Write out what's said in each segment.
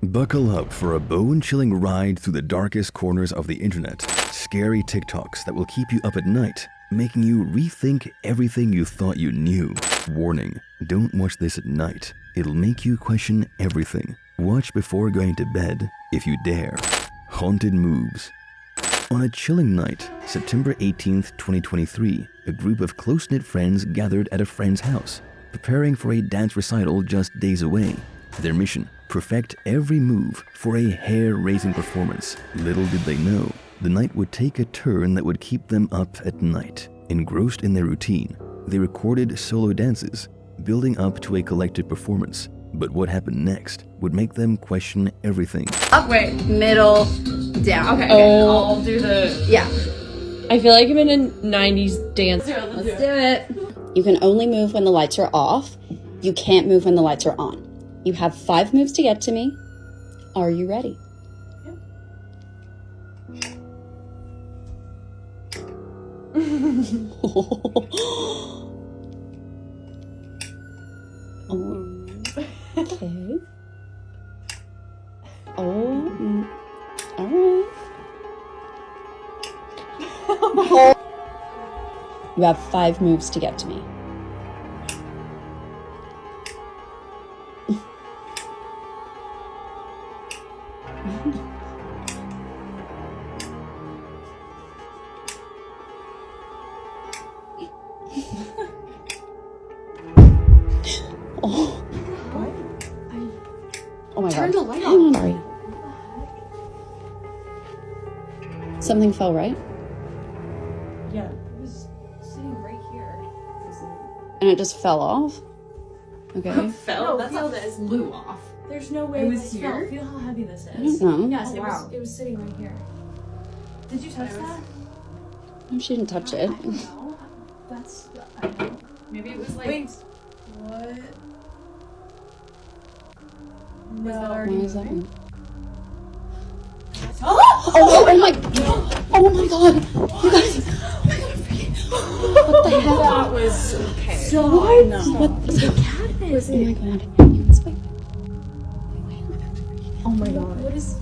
Buckle up for a bone-chilling ride through the darkest corners of the internet. Scary TikToks that will keep you up at night, making you rethink everything you thought you knew. Warning, don't watch this at night. It'll make you question everything. Watch before going to bed, if you dare. Haunted moves. On a chilling night, September 18th, 2023, a group of close-knit friends gathered at a friend's house, preparing for a dance recital just days away. Their mission: perfect every move for a hair-raising performance. Little did they know, the night would take a turn that would keep them up at night. Engrossed in their routine, they recorded solo dances, building up to a collective performance. But what happened next would make them question everything. Up, wait, middle, down. Okay, I'll do the... Yeah. I feel like I'm in a 90s dance. Let's do it. You can only move when the lights are off. You can't move when the lights are on. You have 5 moves to get to me. Are you ready? Okay. Oh, all right. You have 5 moves to get to me. Oh my God. Turn the light Hang on. on, Ari. Something fell, right? Yeah, it was sitting right here. And it just fell off? Okay. Fell? That's how this blew off. There's no way It was this here? fell. Feel how heavy this I is. don't know. Yes, Oh, it, wow. was, it was sitting right here. Did you touch that? No, she didn't touch it. No. That's... I don't know. Maybe it was like... Wait. What? Was that Why already is that moving? one? Oh my God! Oh my God! You guys! Oh my God! I'm freaking... What the hell? That was... Okay. So what was the cat? Oh my God! You guys, wait. Oh my God. What is...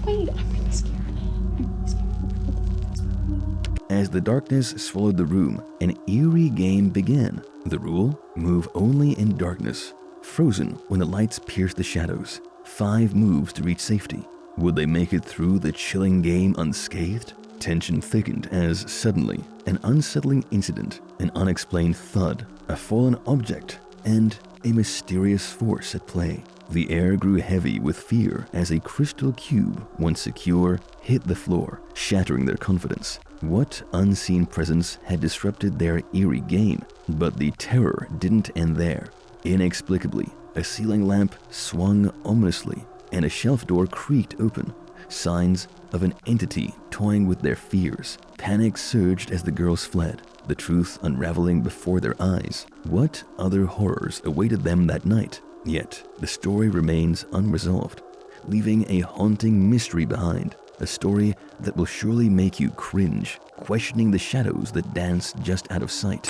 Wait, I'm really scared. As the darkness swallowed the room, an eerie game began. The rule: move only in darkness. Frozen when the lights pierced the shadows. 5 moves to reach safety. Would they make it through the chilling game unscathed? Tension thickened as suddenly an unsettling incident, an unexplained thud, a fallen object, and a mysterious force at play. The air grew heavy with fear as a crystal cube, once secure, hit the floor, shattering their confidence. What unseen presence had disrupted their eerie game? But the terror didn't end there. Inexplicably, a ceiling lamp swung ominously, and a shelf door creaked open. Signs of an entity toying with their fears. Panic surged as the girls fled, the truth unraveling before their eyes. What other horrors awaited them that night? Yet, the story remains unresolved, leaving a haunting mystery behind. A story that will surely make you cringe, questioning the shadows that dance just out of sight.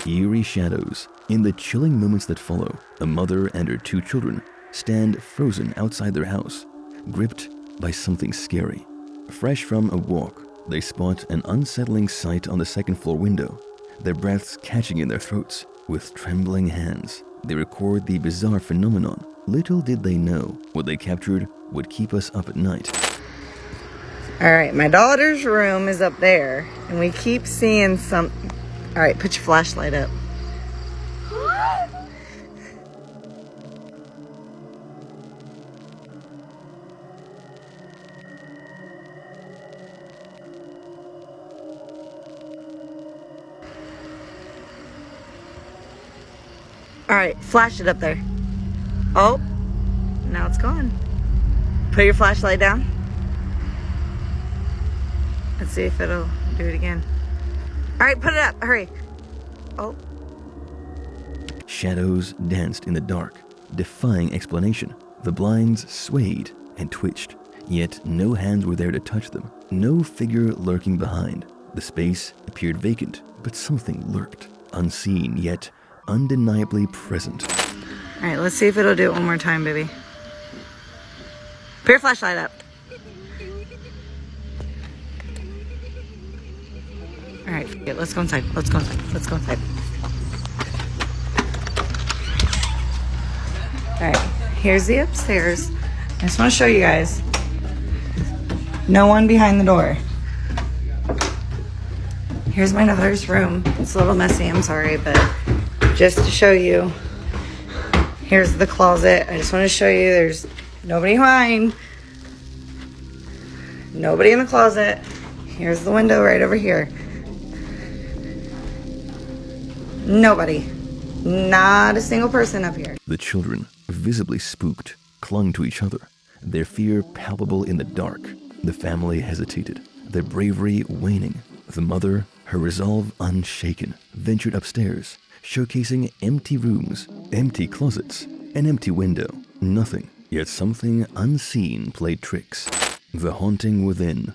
Eerie shadows. In the chilling moments that follow, a mother and her 2 children stand frozen outside their house, gripped by something scary. Fresh from a walk, they spot an unsettling sight on the 2nd floor window, their breaths catching in their throats. With trembling hands, they record the bizarre phenomenon. Little did they know what they captured would keep us up at night. All right, my daughter's room is up there, and we keep seeing some... All right, put your flashlight up. All right, flash it up there. Oh, now it's gone. Put your flashlight down. Let's see if it'll do it again. All right, put it up, hurry. Oh. Shadows danced in the dark, defying explanation. The blinds swayed and twitched, yet no hands were there to touch them. No figure lurking behind. The space appeared vacant, but something lurked, unseen yet undeniably present. All right, let's see if it'll do it one more time, baby. Put your flashlight up. All right, forget it. Let's go inside. Let's go inside. Let's go inside. All right, here's the upstairs. I just want to show you guys. No one behind the door. Here's my daughter's room. It's a little messy, I'm sorry, but just to show you. Here's the closet. I just want to show you there's nobody behind. Nobody in the closet. Here's the window right over here. Nobody. Not a single person up here. The children, visibly spooked, clung to each other, their fear palpable in the dark. The family hesitated, their bravery waning. The mother, her resolve unshaken, ventured upstairs, showcasing empty rooms, empty closets, an empty window. Nothing, yet something unseen played tricks. The haunting within.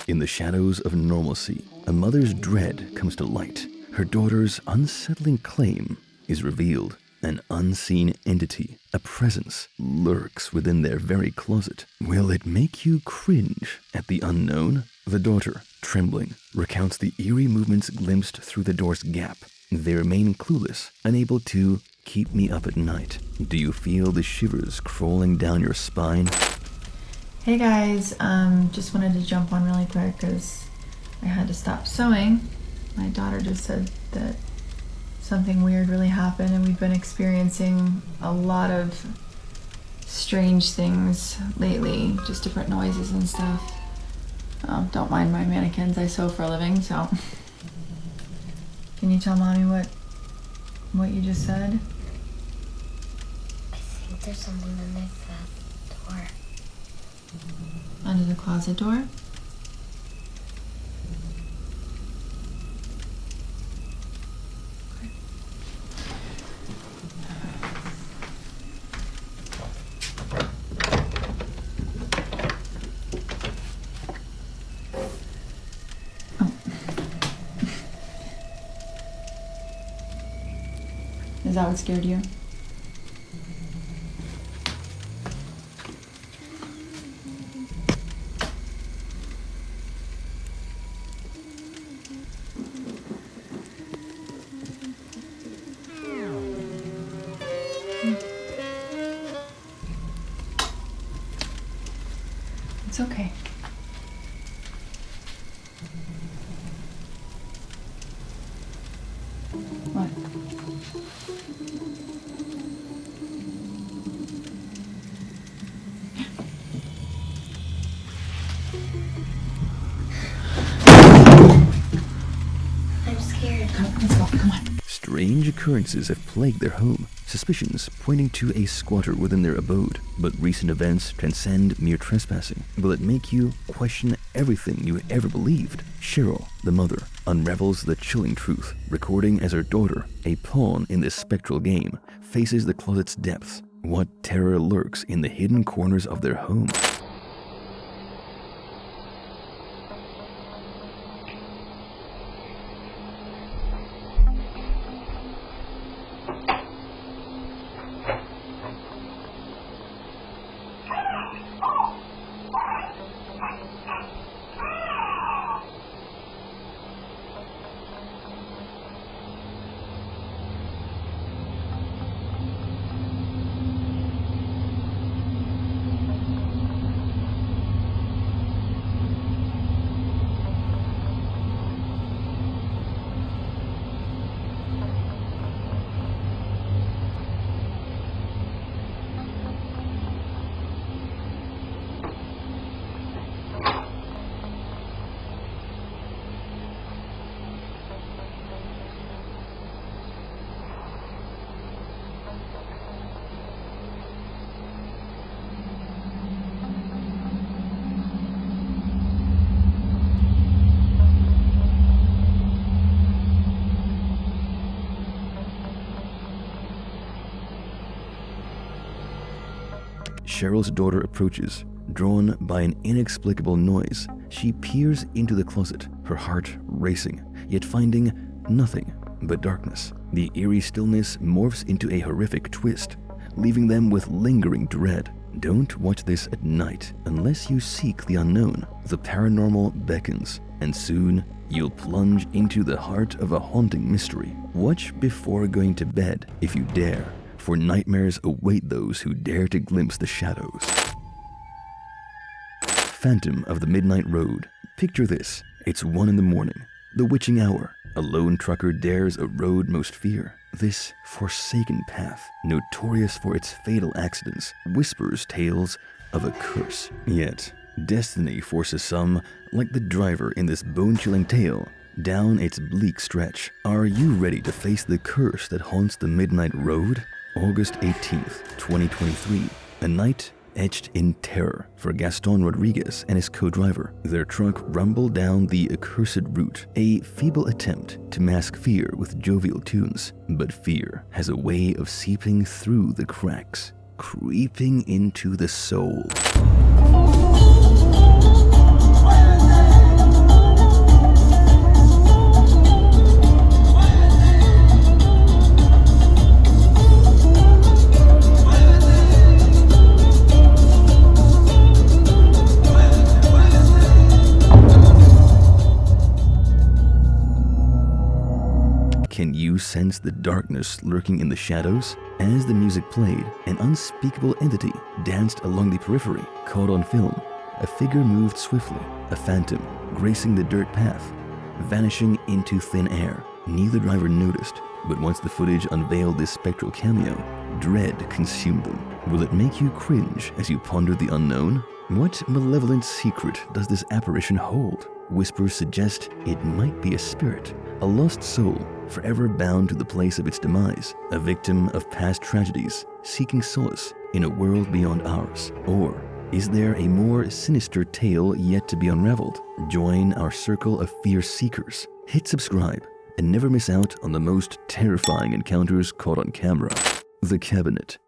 In the shadows of normalcy, a mother's dread comes to light. Her daughter's unsettling claim is revealed. An unseen entity, a presence, lurks within their very closet. Will it make you cringe at the unknown? The daughter, trembling, recounts the eerie movements glimpsed through the door's gap. They remain clueless, unable to keep me up at night. Do you feel the shivers crawling down your spine? Hey guys, just wanted to jump on really quick because I had to stop sewing. My daughter just said that something weird really happened and we've been experiencing a lot of strange things lately, just different noises and stuff. Don't mind my mannequins, I sew for a living, so. Can you tell mommy what you just said? I think there's something underneath that door. Under the closet door? Is that what scared you? It's okay. What? I'm scared. Let's go, come on. Strange occurrences have plagued their home, suspicions pointing to a squatter within their abode. But recent events transcend mere trespassing. Will it make you question everything you ever believed? Cheryl, the mother, unravels the chilling truth, recording as her daughter, a pawn in this spectral game, faces the closet's depths. What terror lurks in the hidden corners of their home? Cheryl's daughter approaches, drawn by an inexplicable noise. She peers into the closet, her heart racing, yet finding nothing but darkness. The eerie stillness morphs into a horrific twist. leaving them with lingering dread. Don't watch this at night unless you seek the unknown. The paranormal beckons, and soon you'll plunge into the heart of a haunting mystery. Watch before going to bed if you dare, for nightmares await those who dare to glimpse the shadows. Phantom of the Midnight Road. Picture this. It's 1 in the morning, the witching hour. A lone trucker dares a road most fear. This forsaken path, notorious for its fatal accidents, whispers tales of a curse. Yet, destiny forces some, like the driver in this bone-chilling tale, down its bleak stretch. Are you ready to face the curse that haunts the Midnight Road? August 18th, 2023. A night etched in terror for Gaston Rodriguez and his co-driver. Their truck rumbled down the accursed route, a feeble attempt to mask fear with jovial tunes. But fear has a way of seeping through the cracks, creeping into the soul. Can you sense the darkness lurking in the shadows? As the music played, an unspeakable entity danced along the periphery. Caught on film, a figure moved swiftly, a phantom gracing the dirt path, vanishing into thin air. Neither driver noticed, but once the footage unveiled this spectral cameo, dread consumed them. Will it make you cringe as you ponder the unknown? What malevolent secret does this apparition hold? Whispers suggest it might be a spirit, a lost soul, forever bound to the place of its demise, a victim of past tragedies, seeking solace in a world beyond ours. Or is there a more sinister tale yet to be unraveled? Join our circle of fear seekers. Hit subscribe and never miss out on the most terrifying encounters caught on camera. The Cabinet.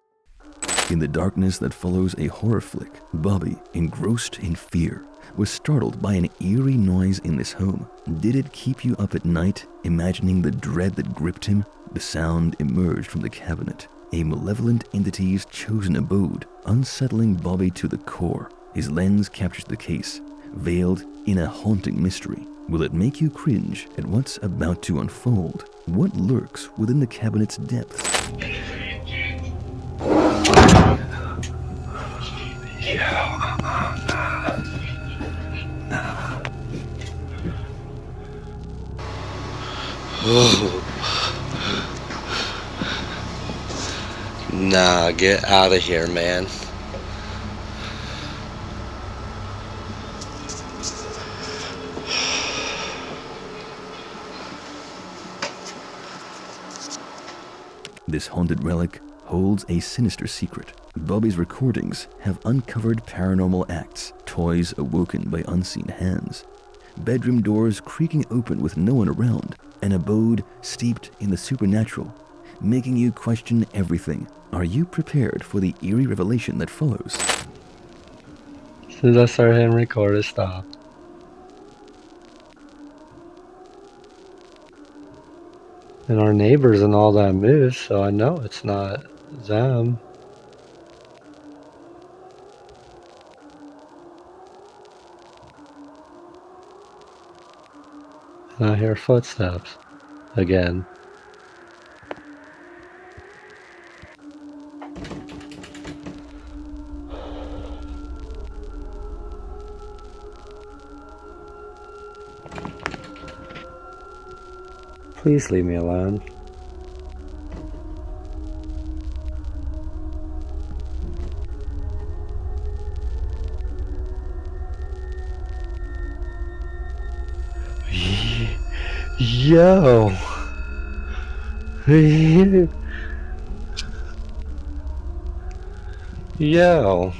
In the darkness that follows a horror flick, Bobby, engrossed in fear, was startled by an eerie noise in this home. Did it keep you up at night, imagining the dread that gripped him? The sound emerged from the cabinet, a malevolent entity's chosen abode, unsettling Bobby to the core. His lens captures the case, veiled in a haunting mystery. Will it make you cringe at what's about to unfold? What lurks within the cabinet's depths? Nah, get out of here, man. This haunted relic holds a sinister secret. Bobby's recordings have uncovered paranormal acts, toys awoken by unseen hands, bedroom doors creaking open with no one around, an abode steeped in the supernatural, making you question everything. Are you prepared for the eerie revelation that follows? As soon as I started hitting record, it stopped. And our neighbors and all that moved, so I know it's not them. And I hear footsteps again. Please leave me alone. Yo. Yo. Yo.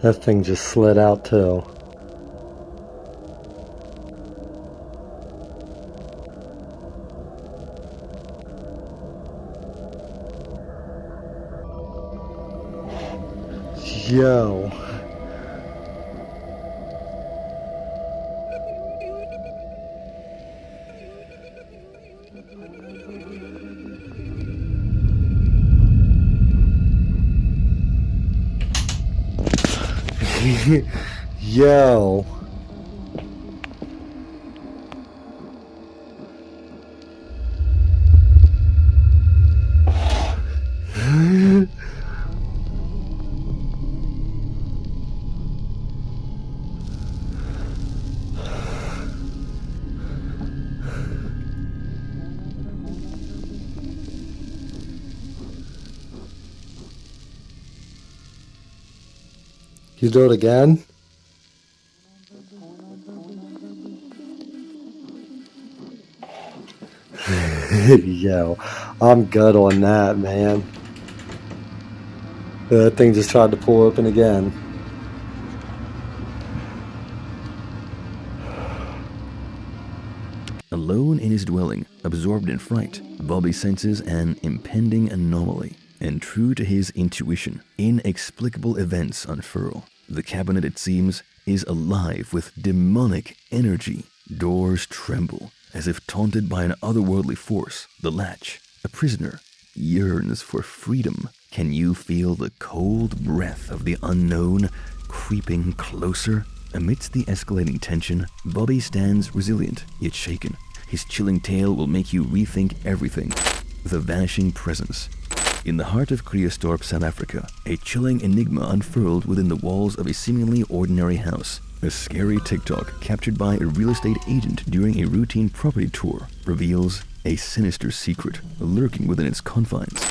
That thing just slid out too. Yo. Yo. You do it again? Yo, I'm good on that, man. That thing just tried to pull open again. Alone in his dwelling, absorbed in fright, Bobby senses an impending anomaly. And true to his intuition, inexplicable events unfurl. The cabinet, it seems, is alive with demonic energy. Doors tremble, as if taunted by an otherworldly force. The latch, a prisoner, yearns for freedom. Can you feel the cold breath of the unknown creeping closer? Amidst the escalating tension, Bobby stands resilient, yet shaken. His chilling tale will make you rethink everything. The vanishing presence. In the heart of Krugerstorp, South Africa, a chilling enigma unfurled within the walls of a seemingly ordinary house. A scary TikTok captured by a real estate agent during a routine property tour reveals a sinister secret lurking within its confines.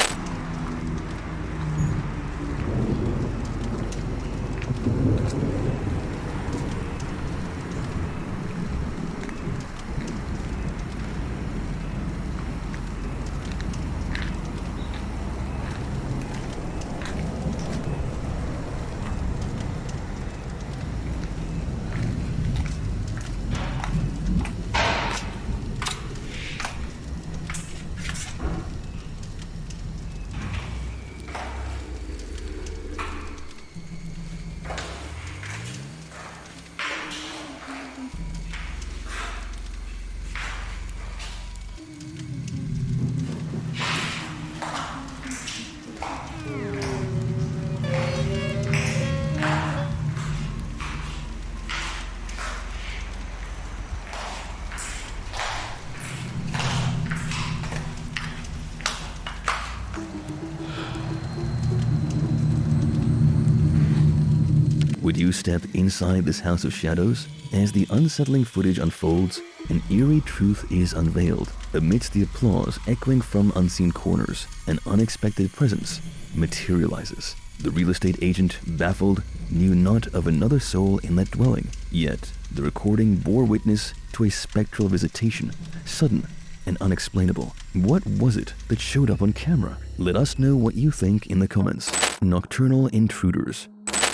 Would you step inside this house of shadows? As the unsettling footage unfolds, an eerie truth is unveiled. Amidst the applause echoing from unseen corners, an unexpected presence materializes. The real estate agent, baffled, knew not of another soul in that dwelling. Yet, the recording bore witness to a spectral visitation, sudden and unexplainable. What was it that showed up on camera? Let us know what you think in the comments. Nocturnal Intruders.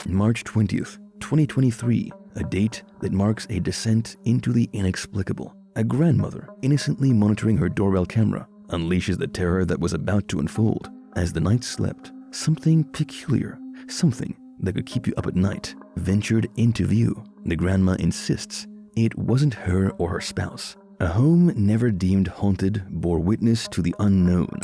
March 20th, 2023, a date that marks a descent into the inexplicable. A grandmother, innocently monitoring her doorbell camera, unleashes the terror that was about to unfold. As the night slept, something peculiar, something that could keep you up at night, ventured into view. The grandma insists it wasn't her or her spouse. A home never deemed haunted bore witness to the unknown.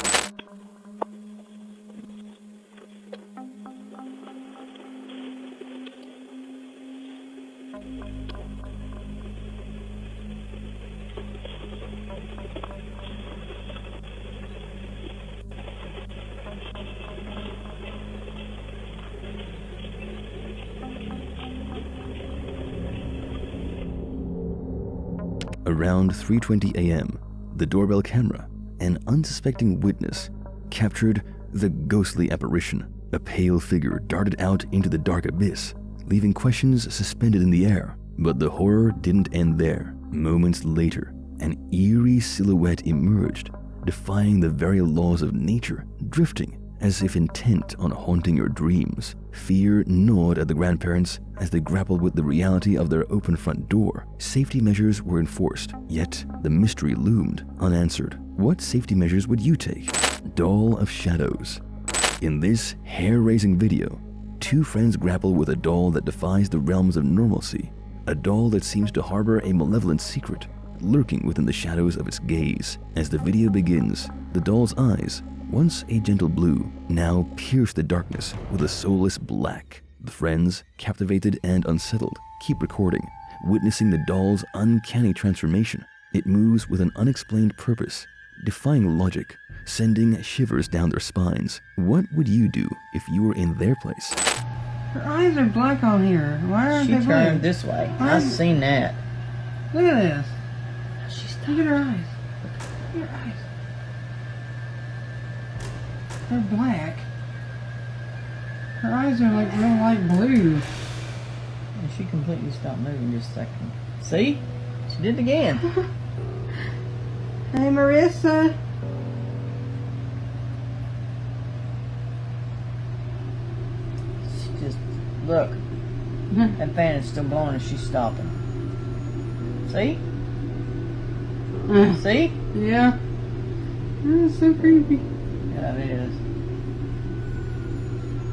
Around 3:20 a.m., the doorbell camera, an unsuspecting witness, captured the ghostly apparition. A pale figure darted out into the dark abyss, leaving questions suspended in the air. But the horror didn't end there. Moments later, an eerie silhouette emerged, defying the very laws of nature, drifting as if intent on haunting your dreams. Fear gnawed at the grandparents as they grappled with the reality of their open front door. Safety measures were enforced, yet the mystery loomed unanswered. What safety measures would you take? Doll of Shadows. In this hair-raising video, two friends grapple with a doll that defies the realms of normalcy, a doll that seems to harbor a malevolent secret, lurking within the shadows of its gaze. As the video begins, the doll's eyes, once a gentle blue, now pierce the darkness with a soulless black. The friends, captivated and unsettled, keep recording, witnessing the doll's uncanny transformation. It moves with an unexplained purpose, defying logic, sending shivers down their spines. What would you do if you were in their place? Her eyes are black on here. Why aren't She they turned blue? this way. Why I've is- seen that. Look at this. Look at her eyes. Look at her eyes. They're black. Her eyes are like real light blue. And she completely stopped moving just a second. See? She did it again. Hey, Marissa. She just, look. That fan is still blowing and she's stopping. See? See? Yeah. That's so creepy. Yeah, it is.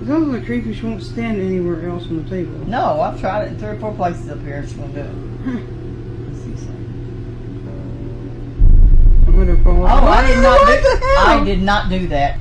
It's also creepy she won't stand anywhere else on the table. No, I've tried it in 3 or 4 places up here and she won't do it. Let's see something. I'm gonna fall Oh, off. I did not do that.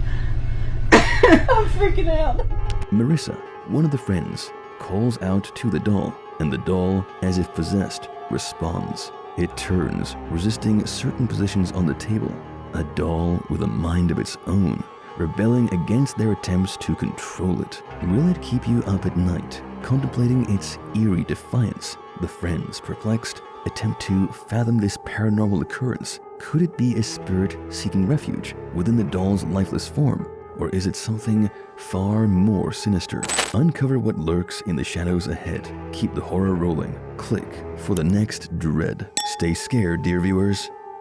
I'm freaking out. Marissa, one of the friends, calls out to the doll, and the doll, as if possessed, responds. It turns, resisting certain positions on the table. A doll with a mind of its own, rebelling against their attempts to control it. Will it keep you up at night, contemplating its eerie defiance? The friends, perplexed, attempt to fathom this paranormal occurrence. Could it be a spirit seeking refuge within the doll's lifeless form? Or is it something far more sinister? Uncover what lurks in the shadows ahead. Keep the horror rolling. Click for the next dread. Stay scared, dear viewers.